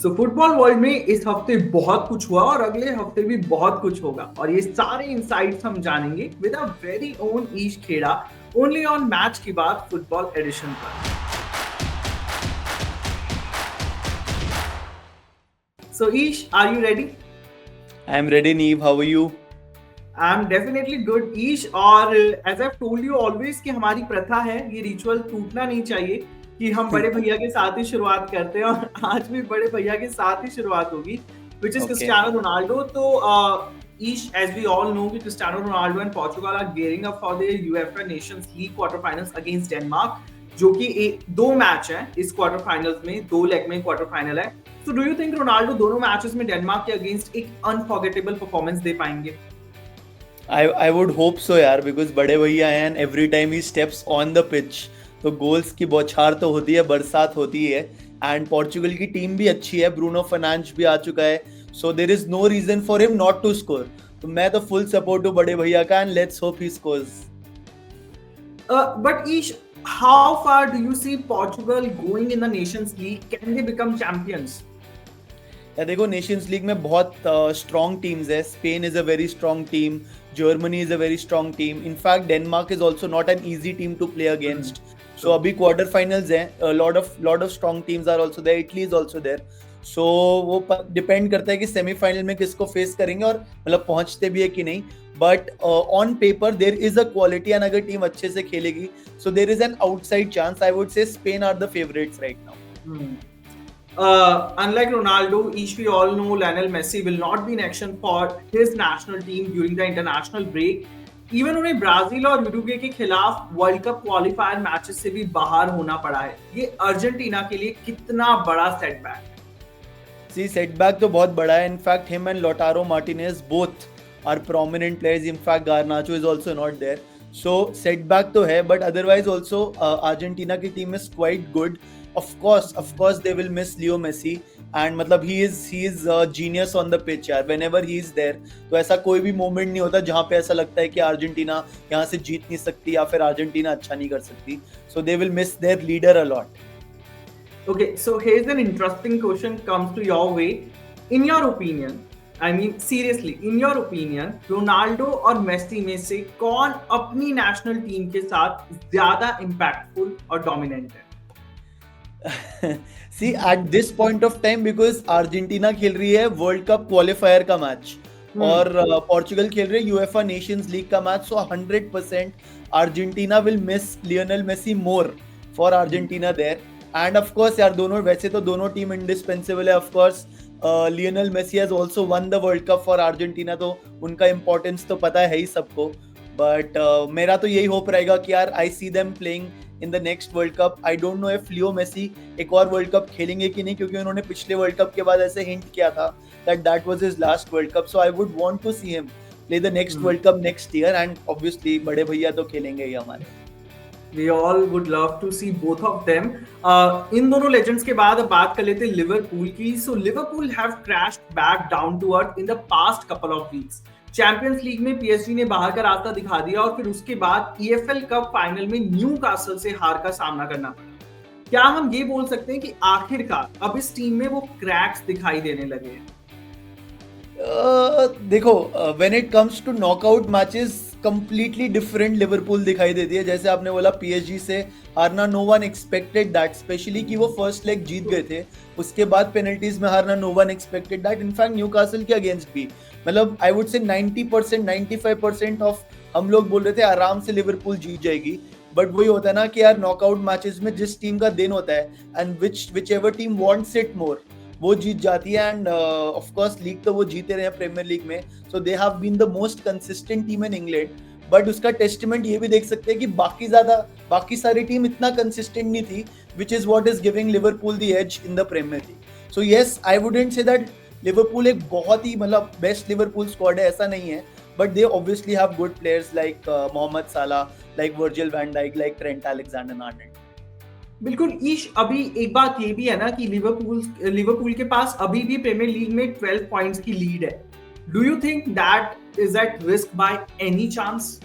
Football world में इस हफ्ते बहुत कुछ हुआ और अगले हफ्ते भी बहुत कुछ होगा और ये सारे इंसाइट्स हम जानेंगे with a very own Ish Kheda only on match की बात फुटबॉल एडिशन पर। So Ish, are you ready? I'm ready, Neve. How are you? I am definitely good Ish. और as I told you always कि हमारी प्रथा है, ये रिचुअल टूटना नहीं चाहिए कि हम बड़े भैया के साथ ही शुरुआत करते हैं और आज भी बड़े भैया के साथ ही शुरुआत होगी, which is Okay. Cristiano Ronaldo. तो ईश, as we all know कि Cristiano Ronaldo and Portugal are gearing up for the UEFA Nations League quarterfinals against Denmark, जो कि दो मैच है इस क्वार्टर फाइनल्स में, दो लेग में क्वार्टर फाइनल है। So do you think Ronaldo दोनों मैचेस में डेनमार्क के अगेंस्ट एक अनफॉरगेटेबल परफॉर्मेंस दे पाएंगे? I would hope so, यार, because बड़े भैया हैं and every time he steps on the pitch, तो गोल्स की बौछार तो होती है, बरसात होती है। एंड पोर्चुगल की टीम भी अच्छी है, ब्रूनो फर्नांडिस भी आ चुका है, so there is no reason for him not to score. तो मैं तो फुल सपोर्ट हूँ बड़े भैया का and let's hope he scores. But Ish, how far do you see Portugal going in the Nations League? Can they become champions? या देखो, Nations league में बहुत स्ट्रॉन्ग टीम्स है। Spain is a very strong team, Germany is a very strong team, in fact Denmark is also not an easy team to play against. So अभी quarter finals हैं, lot of strong teams are also there, Italy is also there. So वो depend करता है कि semifinal में किसको face करेंगे और मतलब पहुंचते भी है कि नहीं। But on paper there is a quality and अगर टीम अच्छे से खेलेगी so there is an outside chance. I would say Spain are the favourites right now. Unlike Ronaldo, each we all know Lionel Messi will not be in action for his national team during the international break. Even उन्हें Brazil और यूरुग्वे के खिलाफ world Cup qualifier matches से भी बाहर होना पड़ा है। ये अर्जेंटीना के लिए कितना बड़ा सेटबैक है। सी, सेटबैक तो बहुत बड़ा है। In fact him and Lautaro Martinez both are prominent players, in fact Garnacho is also not there. So setback तो है, बट अदरवाइज आल्सो अर्जेंटीना की team is quite good. of course they will miss Leo Messi and मतलब he is a genius on the pitch यार। whenever he is there तो ऐसा कोई भी moment नहीं होता जहाँ पे ऐसा लगता है कि अर्जेंटीना यहाँ से जीत नहीं सकती या फिर अर्जेंटीना अच्छा नहीं कर सकती। so they will miss their leader a lot. Okay, so here's an interesting question comes to your way. In your opinion, I mean seriously, in your opinion, Ronaldo और मेसी में से कौन अपनी नेशनल टीम के साथ ज्यादा impactful और dominant है? See, at this point of time, because Argentina खेल रही है वर्ल्ड कप क्वालिफायर का मैच और पोर्चुगल खेल रही है यूएफए नेशंस लीग का match, so 100% Argentina will miss Lionel Messi more for Argentina there. And of course यार, दोनों वैसे तो दोनों टीम इंडिस्पेंसिबल है। Of course Lionel Messi has also won the World Cup for Argentina, तो उनका importance तो पता है ही सबको। बट मेरा तो यही होप रहेगा कि यार I see them playing in the next world cup. I don't know if Leo Messi एक और वर्ल्ड कप खेलेंगे कि नहीं, क्योंकि उन्होंने पिछले वर्ल्ड कप के बाद ऐसे हिंट किया था that was his last World Cup. So I would want to see him play the next world Cup next year and obviously बड़े भैया तो खेलेंगे ही हमारे। We all would love to see both of them. इन दोनों legends के बाद अब बात कर लेते हैं लिवरपूल की। So Liverpool have crashed back down to earth in the past couple of weeks. Champions League में पीएसजी ने बाहर का रास्ता दिखा दिया और फिर उसके बाद ईएफएल कप फाइनल में न्यूकासल से हार का सामना करना पड़ा। क्या हम ये बोल सकते हैं कि आखिरकार अब इस टीम में वो क्रैक्स दिखाई देने लगे हैं? देखो, when it comes to knockout matches completely different Liverpool दिखाई देती है। जैसे आपने बोला पीएसजी से हारना, no one expected that, especially कि वो फर्स्ट लेग जीत गए थे, उसके बाद पेनल्टीज में हारना, no one expected that. In fact Newcastle के अगेंस्ट भी मतलब आई वुड से 90% 95% ऑफ हम लोग बोल रहे थे आराम से लिवरपूल जीत जाएगी। बट वही होता है ना कि यार नॉकआउट मैचेस में जिस टीम का दिन होता है and which ever team wants it more वो जीत जाती है। एंड ऑफ कोर्स लीग तो वो जीते रहे हैं प्रीमियर लीग में, so they have been the most consistent team in England. But उसका टेस्टमेंट ये भी देख सकते हैं कि बाकी सारी टीम इतना कंसिस्टेंट नहीं थी, which is what is giving Liverpool the edge in the Premier League. So yes, I wouldn't say that Liverpool एक बहुत ही मतलब बेस्ट लिवरपूल स्क्वाड है, ऐसा नहीं है। But they obviously have good players like Mohamed Salah, like Virgil van Dijk, like Trent Alexander Arnold. बिल्कुल ईश, अभी एक बात ये भी है ना कि लिवरपूल के पास अभी भी प्रीमियर लीग में 12 पॉइंट्स की लीड है। Do you think that is at risk by any chance?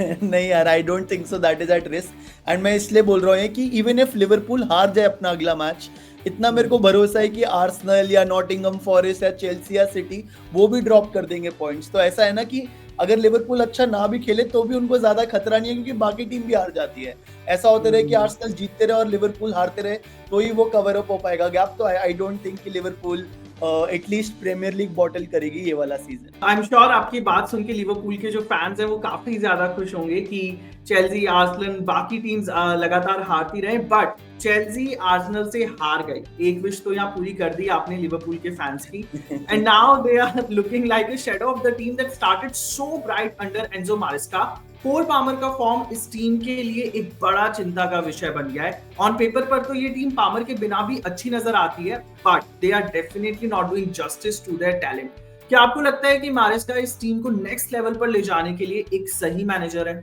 नहीं यार, आई don't think so that is at risk. And मैं इसलिए बोल रहा हूँ कि इवन इफ लिवरपूल हार जाए अपना अगला मैच, इतना मेरे को भरोसा है कि आर्सेनल या नॉटिंघम फॉरेस्ट या चेल्सी या सिटी वो भी ड्रॉप कर देंगे पॉइंट्स। तो ऐसा है ना कि अगर लिवरपूल अच्छा ना भी खेले तो भी उनको ज्यादा खतरा नहीं है, क्योंकि बाकी टीम भी हार जाती है। ऐसा होते रहे कि आर्सेनल जीतते रहे और लिवरपूल हारते रहे तो ही वो कवर अप हो पाएगा गैप। तो आई डोंट थिंक कि Liverpool at least Premier League bottle करेगी ये वाला सीजन। आई एम श्योर आपकी बात सुन के लिवरपूल के जो फैंस हैं वो काफी ज्यादा खुश होंगे कि चेल्सी, आर्सेनल, बाकी टीम्स लगातार हारती रहे, बट चेल्सी आर्सेनल से हार गई। एक विश तो यहाँ पूरी कर दी आपने लिवरपूल के फैंस की, and now they are looking like a shadow of the team that started so bright under Enzo Maresca. Cole Palmer का फॉर्म इस टीम के लिए एक बड़ा चिंता का विषय बन गया है। ऑन पेपर पर तो ये टीम पामर के बिना भी अच्छी नजर आती है, but they are definitely not doing justice to their talent. क्या आपको लगता है कि मारिस्का इस टीम को नेक्स्ट लेवल पर ले जाने के लिए एक सही मैनेजर है?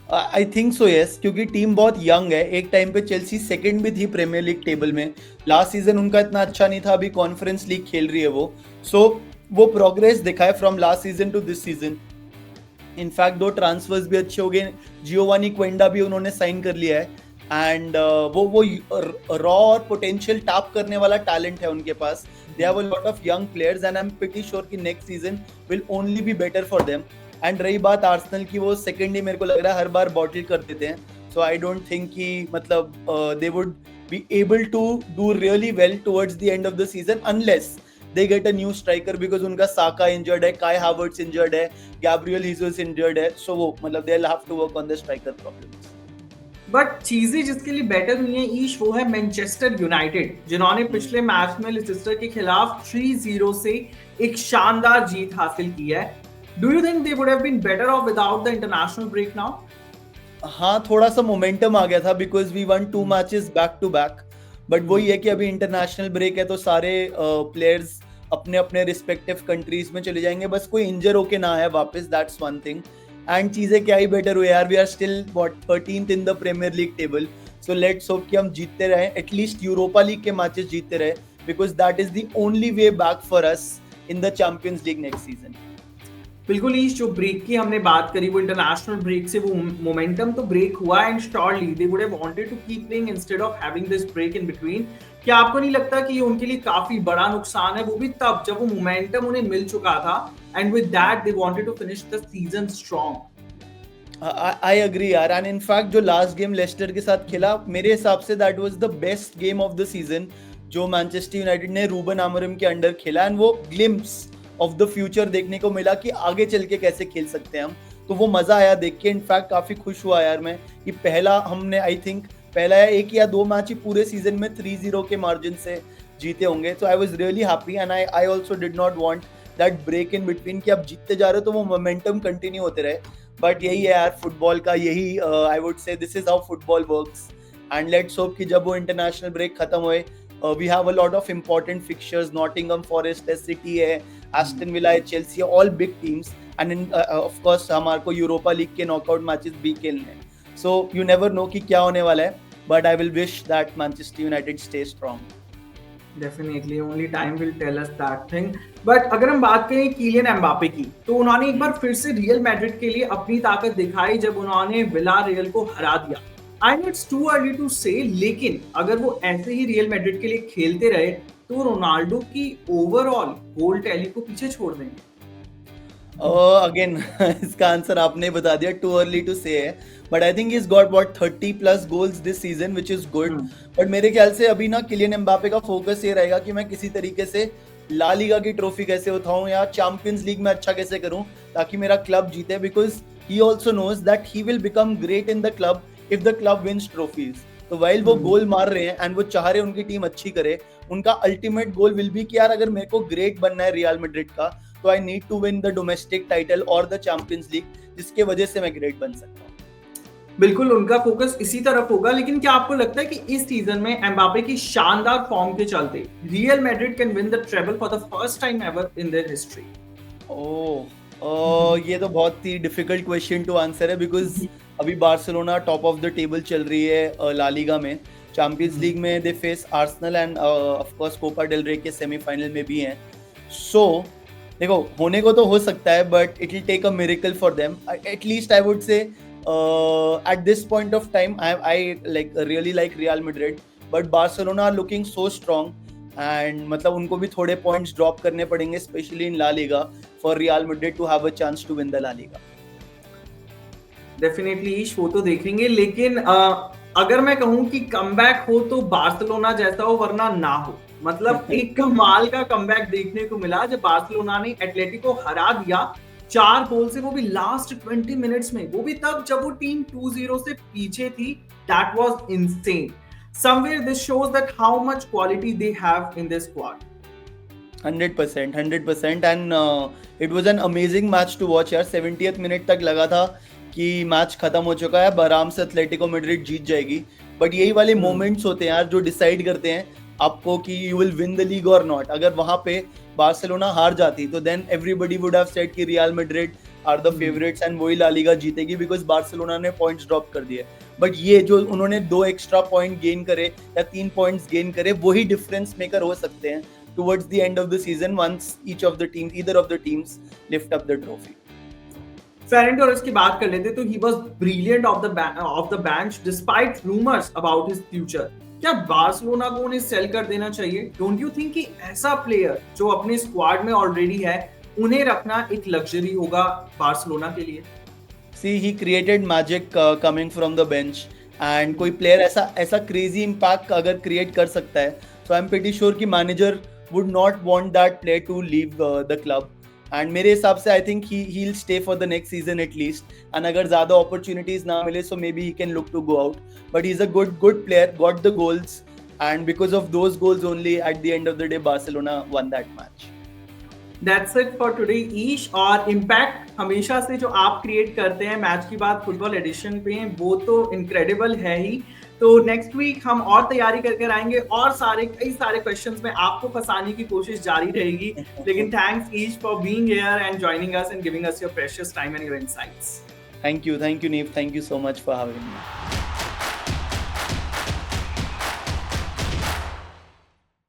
आई थिंक सो यस, क्योंकि टीम बहुत यंग है। एक टाइम पे चेल्सी सेकंड भी थी प्रीमियर लीग टेबल में, लास्ट सीजन उनका इतना अच्छा नहीं था, अभी कॉन्फ्रेंस लीग खेल रही है वो। सो वो प्रोग्रेस दिखाए from last season to this season. In fact 2 transfers भी अच्छे हो गए, जियोवानी क्वेंडा भी उन्होंने साइन कर लिया है, एंड वो रॉ और पोटेंशियल टैप करने वाला टैलेंट है उनके पास। They have a lot of young players and I am pretty sure कि next season will only be better for them. And रही बात आर्सेनल की, वो सेकंड ही मेरे को लग रहा है हर बार बॉटल कर देते हैं। सो आई डोंट थिंक कि मतलब they would be able to do really well towards the end of the season unless they get a new striker, because उनका साका इंजर्ड है, काई हावर्ट्स इंजर्ड है, गैब्रियल हीसस इंजर्ड है। सो वो मतलब they'll have to work on the striker problems. But चीजें जिसके लिए बेटर हुई हैं ईश, वो है मैनचेस्टर यूनाइटेड, जिन्होंने पिछले मैच में लेस्टर के खिलाफ 3-0 से एक शानदार जीत हासिल की है। Do you think they would have been better off without the international break now? हाँ, थोड़ा सा मोमेंटम आ गया था because we won 2 matches back to back, but वही है कि अभी इंटरनेशनल ब्रेक है तो सारे प्लेयर्स अपने अपने रिस्पेक्टिव कंट्रीज में चले जाएंगे, बस कोई इंजर होके ना आए वापस, दैट्स वन थिंग। एंड चीजें क्या ही बेटर हुई यार, we are still what 13th in the Premier League table. So let's hope कि हम जीतते रहे, एटलीस्ट यूरोपा लीग के मैचेस जीतते रहे, because that is the only way back for us in the Champions League next season. बिल्कुल ईश, जो break की हमने बात करी वो इंटरनेशनल ब्रेक से वो मोमेंटम तो ब्रेक हुआ, and surely they would have wanted to keep playing instead of having this break in between. क्या आपको नहीं लगता कि ये उनके लिए काफी बड़ा नुकसान है, वो भी तब जब वो मोमेंटम उन्हें मिल चुका था, and with that they wanted to finish the season strong? I agree यार, एंड इनफैक्ट जो लास्ट गेम लेस्टर के साथ खेला, मेरे हिसाब से that was the best game of the season जो मैनचेस्टर यूनाइटेड ने रूबन आमोरिम के अंडर खेला, एंड वो ग्लिम्स ऑफ द फ्यूचर देखने को मिला कि आगे चल के कैसे खेल सकते हैं हम। तो वो मजा आया देख के, इनफैक्ट काफी खुश हुआ यार मैं कि पहला हमने आई थिंक पहला या 1 या 2 मैच ही पूरे सीजन में 3-0 के मार्जिन से जीते होंगे। तो I was really happy, and I also did not want that break in between कि आप जीतते जा रहे हो तो वो मोमेंटम कंटिन्यू होते रहे। बट यही है यार फुटबॉल का, यही I would say this is how football works. And let's hope कि जब वो इंटरनेशनल ब्रेक खत्म हुए, we have a lot of important fixtures, Nottingham Forest है, सिटी है, एस्टन विला है, चेल्सी है, all big teams, and of course हमारे को यूरोपा लीग के नॉकआउट मैचेस भी खेलने हैं। सो यू नेवर नो कि क्या होने वाला है, but I will wish that Manchester United stay strong. Definitely only time will tell us that thing. But अगर हम बात करें किलियन एम्बापे की, तो उन्होंने एक बार फिर से रियल मैड्रिड के लिए अपनी ताकत दिखाई जब उन्होंने विलारियल को हरा दिया। I know it's too early to say, लेकिन अगर वो ऐसे ही रियल मैड्रिड के लिए खेलते रहे तो रोनाल्डो की ओवरऑल गोल टैली को पीछे छोड़ देंगे। अगेन इसका आंसर आपने बता दिया, टू अर्ली टू से है, but I think he has got what 30+ goals this season which is good. But मेरे ख्याल से अभी ना किलियन एम्बापे का फोकस ये रहेगा कि मैं किसी तरीके से ला लीगा की ट्रॉफी कैसे उठाऊं या चैंपियंस लीग में अच्छा कैसे करूं ताकि मेरा क्लब जीते, because he also knows that he will become great in the club if the club wins trophies. तो वाइल वो गोल मार रहे हैं एंड वो चाह रहे हैं उनकी टीम अच्छी करे, उनका अल्टीमेट गोल विल बी कि यार अगर मेरे को ग्रेट बनना है रियल मैड्रिड का तो I need to win the domestic title और द चैंपियंस लीग, जिसके वजह से मैं ग्रेट बन सकता हूं। बिल्कुल उनका फोकस इसी तरफ होगा, लेकिन क्या आपको लगता है कि इस सीजन में एम्बापे की शानदार फॉर्म के चलते Real Madrid can win the treble for the first time ever in their history? ये तो बहुत ही डिफिकल्ट क्वेश्चन टू आंसर है, बिकॉज अभी Barcelona top of the table चल रही है ला लीगा में, चैंपियंस लीग में they face Arsenal and of course Copa del Rey के सेमीफाइनल में भी हैं। सो देखो होने को तो हो सकता है, but it will take a miracle for them. At least I would say at this point of time I like really like Real Madrid but Barcelona are looking so strong and मतलब उनको भी थोड़े पॉइंट्स ड्रॉप करने पड़ेंगे especially in La Liga for Real Madrid to have a chance to win the La Liga. Definitely Ish, वो तो देखेंगे, लेकिन अगर मैं कहूं कि कमबैक हो तो बार्सिलोना जैसा हो, वरना ना हो। मतलब एक कमाल का कमबैक देखने को मिला जब बार्सिलोना ने एटलेटिको हरा दिया 4 गोल से, वो भी लास्ट 20 मिनट्स में, वो भी तब जब वो टीम 2-0 से पीछे थी। That was insane. Somewhere this shows that how much quality they have in this squad. 100% and it was an amazing match to watch यार। 70th मिनट तक लगा था कि मैच खत्म हो चुका है, आराम से एटलेटिको मैड्रिड जीत जाएगी, बट यही वाले मोमेंट्स होते हैं यार जो डिसाइड करते हैं आपको कि you will win the league और नॉट। अगर वहां पे बार्सिलोना हार जाती तो then everybody would have said कि Real Madrid are the favourites and वही ला लीगा जीतेगी बिकॉज बार्सिलोना ने पॉइंट्स ड्रॉप कर दिए। बट ये जो उन्होंने 2 एक्स्ट्रा पॉइंट गेन करे या 3 पॉइंट्स गेन करे, वही डिफरेंस मेकर हो सकते हैं towards the end of the season once either of the teams lift up the trophy. Ferran Torres की बात कर लेते तो he was brilliant off the bench despite rumors about his future. क्या बार्सिलोना को उन्हें सेल कर देना चाहिए? डोंट यू थिंक कि ऐसा प्लेयर जो अपने स्क्वाड में ऑलरेडी है, उन्हें रखना एक लग्जरी होगा बार्सिलोना के लिए? See, he created magic coming from the bench and कोई प्लेयर ऐसा crazy impact अगर create कर सकता है, so I'm pretty sure कि manager would not want that player to leave the club. And मेरे हिसाब से I think he'll stay for the next season at least. And अगर ज़्यादा opportunities ना मिले so maybe he can look to go out. But he's a good player, got the goals, and because of those goals only at the end of the day Barcelona won that match. That's it for today ईश। और impact हमेशा से जो आप create करते हैं match की बात football addition पे, वो तो इनक्रेडिबल है ही। तो नेक्स्ट वीक हम और तैयारी करके आएंगे और कई सारे क्वेश्चंस में आपको फंसाने की कोशिश जारी रहेगी। लेकिन thanks Ish for being here and joining us and giving us your precious time and your insights. Thank you Neev, thank you so much for having me.